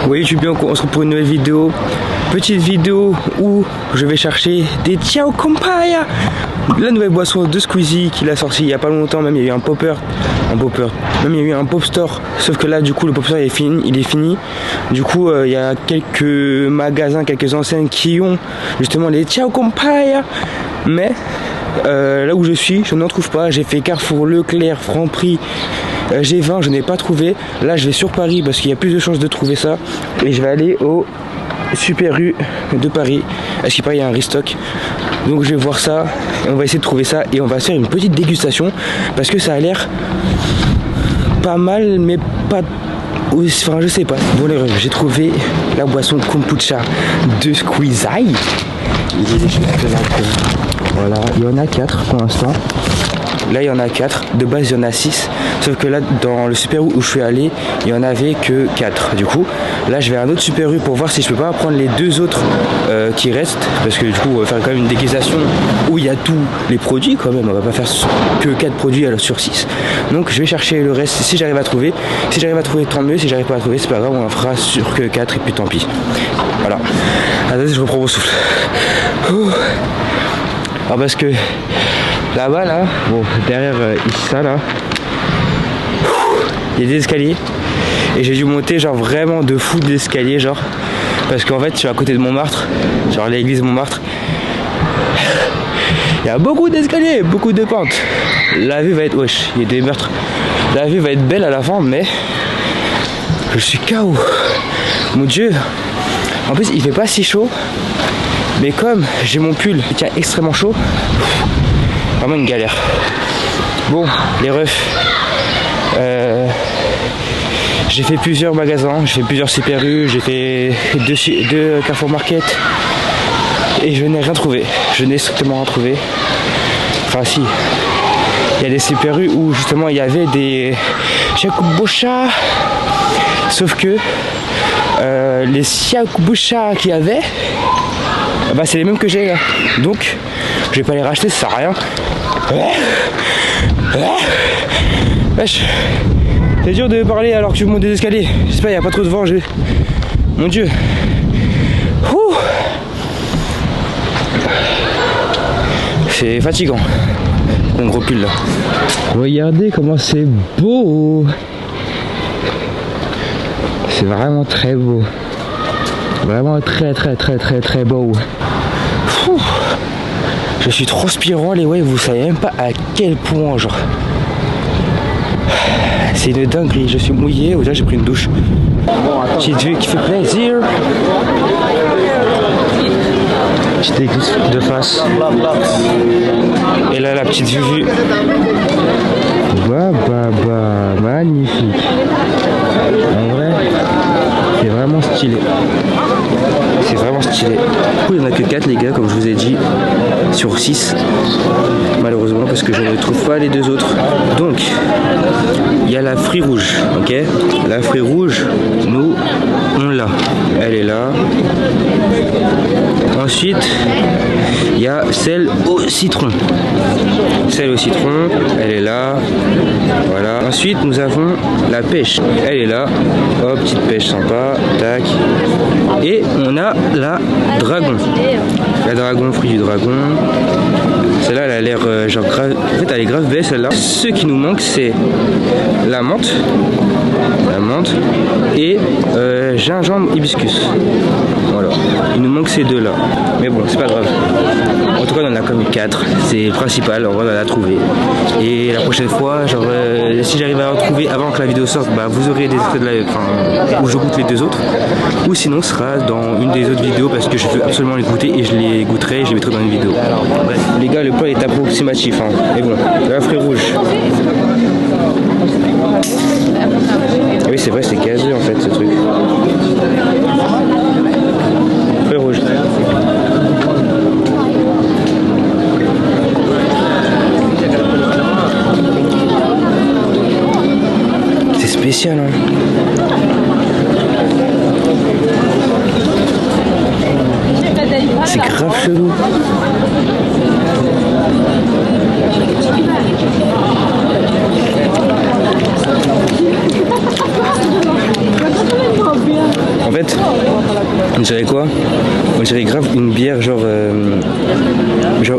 Oui, YouTube, on se retrouve pour une nouvelle vidéo. Petite vidéo où je vais chercher des Ciao Compaya, la nouvelle boisson de Squeezie qu'il a sorti il y a pas longtemps. Même il y a eu un popper, même il y a eu un pop store. Sauf que là, du coup, le pop store il est fini. Du coup, il y a quelques magasins, quelques enseignes qui ont justement les Ciao Compaya. Mais là où je suis, je n'en trouve pas. J'ai fait Carrefour, Leclerc, Franprix, G20, je n'ai pas trouvé. Là, je vais sur Paris parce qu'il y a plus de chances de trouver ça. Et je vais aller au Super U de Paris. Est-ce qu'il paraît qu'il y a un restock? Donc je vais voir ça et on va essayer de trouver ça et on va faire une petite dégustation parce que ça a l'air pas mal, mais pas. Enfin, je sais pas. Bon, les refs, j'ai trouvé la boisson kombucha de Squeezie. Voilà, il y en a 4 pour l'instant. Là il y en a 4, de base il y en a 6. Sauf que là dans le Super U où je suis allé, il n'y en avait que 4. Du coup là je vais à un autre Super U pour voir si je peux pas prendre les deux autres qui restent. Parce que du coup on va faire quand même une dégustation où il y a tous les produits quand même. On va pas faire que 4 produits sur 6. Donc je vais chercher le reste si j'arrive à trouver. Si j'arrive à trouver, tant mieux. Si j'arrive pas à trouver, c'est pas grave, on en fera sur que 4 et puis tant pis. Voilà. Attendez, je reprends mon souffle. Alors parce que là-bas, là, bon, derrière ici, ça, là, il y a des escaliers. Et j'ai dû monter, genre, vraiment de fou d'escaliers, genre. Parce qu'en fait, je suis à côté de Montmartre, genre l'église Montmartre. Il y a beaucoup d'escaliers, beaucoup de pentes. La vue va être, wesh, il y a des meurtres. La vue va être belle à la fin, mais je suis KO. Mon Dieu. En plus, il fait pas si chaud. Mais comme j'ai mon pull qui tient extrêmement chaud, vraiment une galère. Bon, les refs, j'ai fait plusieurs magasins, j'ai fait plusieurs Super U, j'ai fait deux Carrefour Market et je n'ai rien trouvé. Je n'ai strictement rien trouvé. Enfin si, il y a des Super U où justement il y avait des Kombucha, sauf que les Kombucha qu'il y avait, bah c'est les mêmes que j'ai là. Donc je vais pas les racheter, ça sert à rien. Wesh, c'est dur de parler alors que tu montes des escaliers. J'espère qu'il n'y a pas trop de vent. Mon Dieu. C'est fatigant. Mon gros pull là. Regardez comment c'est beau. C'est vraiment très beau. Vraiment très beau. Je suis transpirant les waves, vous savez même pas à quel point genre. C'est une dinguerie, je suis mouillé, déjà j'ai pris une douche. Petite vue qui fait plaisir. Petite église de face. Et là la petite vue. Magnifique. En vrai, c'est vraiment stylé. C'est vraiment stylé. Du coup, il n'y en a que 4 les gars, comme je vous ai dit, sur 6. Malheureusement, parce que je ne trouve pas les deux autres. Donc, il y a la fruit rouge, ok. La fruit rouge, nous, on l'a. Elle est là. Ensuite, il y a celle au citron. Celle au citron, elle est là. Voilà. Ensuite, nous avons la pêche. Elle est là. Hop, petite pêche sympa. Tac. Et on a la dragon. La dragon, fruit du dragon. Celle-là, elle a l'air genre grave. En fait, elle est grave belle celle-là. Ce qui nous manque, c'est la menthe. La menthe. Et gingembre hibiscus. Voilà. Il nous manque ces deux-là. Mais bon, c'est pas grave. En tout cas, on en a comme 4. C'est le principal. On va la trouver. Et la prochaine fois, genre, si j'arrive à en trouver avant que la vidéo sorte, bah, vous aurez des extraits de la, où je goûte les deux autres. Ou sinon, ce sera dans une des autres vidéos parce que je veux absolument les goûter et je les goûterai et je les mettrai dans une vidéo. Bref, les gars, le plan est approximatif. Hein. Mais bon, la fruit rouge. Ah oui, c'est vrai, c'est gazeux en fait ce truc. Fruit rouge. C'est spécial, hein. C'est grave chelou. fait, on dirait quoi? On dirait grave une bière, genre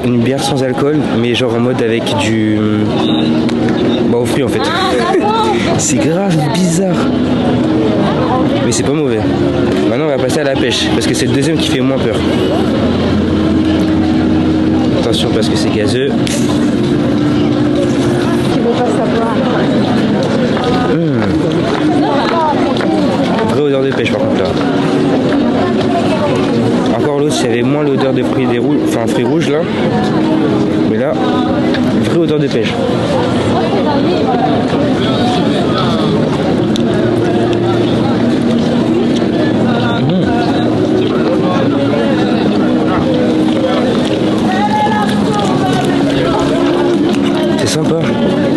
une bière sans alcool, mais genre en mode avec du... Bah, aux fruits en fait. C'est grave bizarre. Mais c'est pas mauvais. Maintenant, on va passer à la pêche, parce que c'est le deuxième qui fait moins peur. Attention, parce que c'est gazeux. Vraie odeur de pêche par contre là. Encore l'autre, il y avait moins l'odeur de fruits rouges, enfin fruits rouges là. Mais là, vraie odeur de pêche.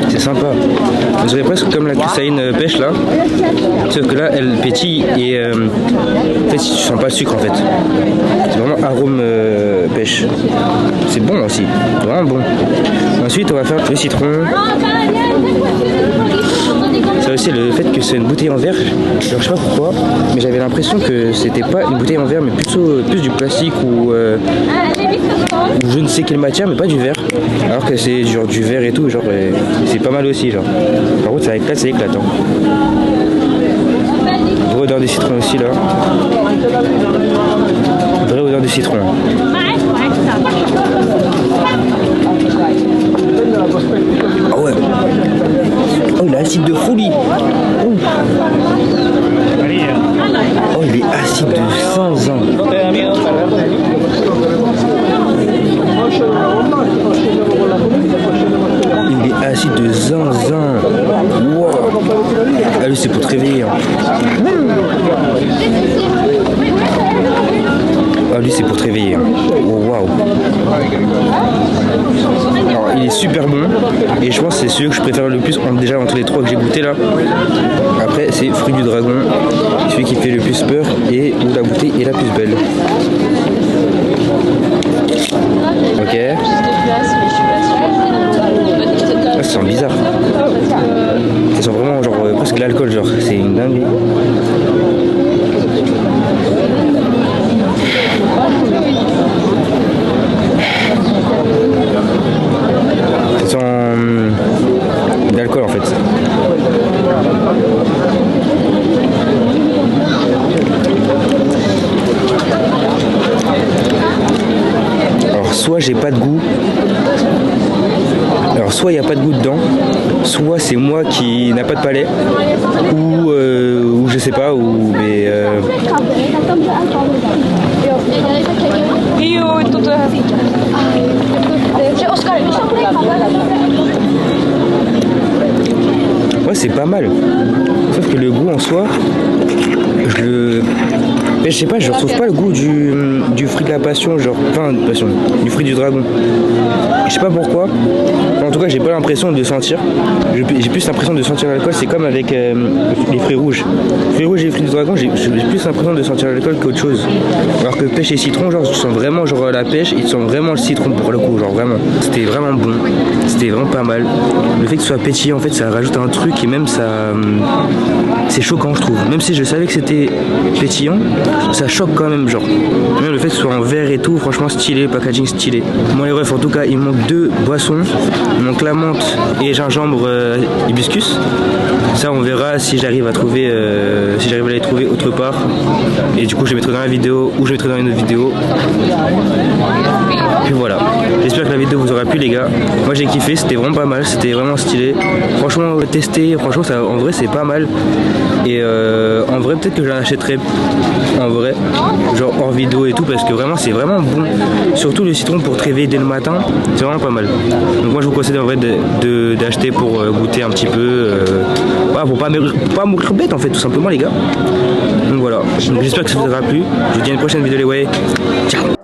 C'est sympa. On dirait presque comme la cristalline pêche là. Sauf que là elle pétille et en fait tu sens pas le sucre en fait. C'est vraiment arôme pêche. C'est bon aussi, vraiment bon. Ensuite on va faire le citron. Ça aussi le fait que c'est une bouteille en verre, alors je sais pas pourquoi, mais j'avais l'impression que c'était pas une bouteille en verre mais plus du plastique ou je ne sais quelle matière mais pas du verre. Alors que c'est genre du verre et tout, genre c'est pas mal aussi genre. Par contre ça éclate hein. Vraie odeur de citron aussi là. Vraie odeur de citron. Ah ouais. Oh il est acide de folie. Oh, oh il est acide de zinzin. Il est acide de zinzin. Wow. Ah lui c'est pour te réveiller hein. Ah lui c'est pour te réveiller hein. Oh, waouh. Alors il est super bon et je pense que c'est celui que je préfère le plus déjà entre les trois que j'ai goûté là. Après c'est fruit du dragon, celui qui fait le plus peur et où la bouteille est la plus belle. Ok. Ah, ça sent bizarre. Ça sent vraiment genre presque l'alcool genre, c'est une dinguerie. Ça sent l'alcool en fait. Alors soit j'ai pas de goût. Alors soit il n'y a pas de goût dedans, soit c'est moi qui n'a pas de palais, ou je sais pas, ou mais ouais c'est pas mal. Sauf que le goût en soi, mais je sais pas, je retrouve pas le goût du fruit de la passion, genre, enfin, passion, du fruit du dragon. Je sais pas pourquoi. En tout cas, j'ai pas l'impression de sentir. J'ai plus l'impression de sentir l'alcool. C'est comme avec les fruits rouges. Les fruits rouges et les fruits du dragon, j'ai plus l'impression de sentir l'alcool qu'autre chose. Alors que pêche et citron, genre, tu sens vraiment genre la pêche et tu sens vraiment le citron pour le coup, genre vraiment. C'était vraiment bon. C'était vraiment pas mal. Le fait que ce soit pétillant, en fait, ça rajoute un truc et même ça, c'est choquant, je trouve. Même si je savais que c'était pétillant, ça choque quand même, genre. Même le fait que ce soit en verre et tout, franchement stylé, packaging stylé. Bon les refs, en tout cas, il manque 2 boissons. Il manque la menthe et gingembre hibiscus. Ça, on verra si j'arrive à trouver, si j'arrive à les trouver autre part. Et du coup, je les mettrai dans la vidéo ou je les mettrai dans une autre vidéo. Puis voilà. J'espère que la vidéo vous aura plu, les gars. Moi, j'ai kiffé, c'était vraiment pas mal, c'était vraiment stylé. Franchement, tester, franchement, ça, en vrai, c'est pas mal. Et en vrai, peut-être que j'en achèterai en vrai, genre hors vidéo et tout, parce que vraiment, c'est vraiment bon. Surtout le citron pour te réveiller dès le matin, c'est vraiment pas mal. Donc moi, je vous conseille en vrai d'acheter pour goûter un petit peu, voilà, pour pas mourir bête en fait, tout simplement, les gars. Donc voilà, j'espère que ça vous aura plu. Je vous dis à une prochaine vidéo, les ouais. Ciao.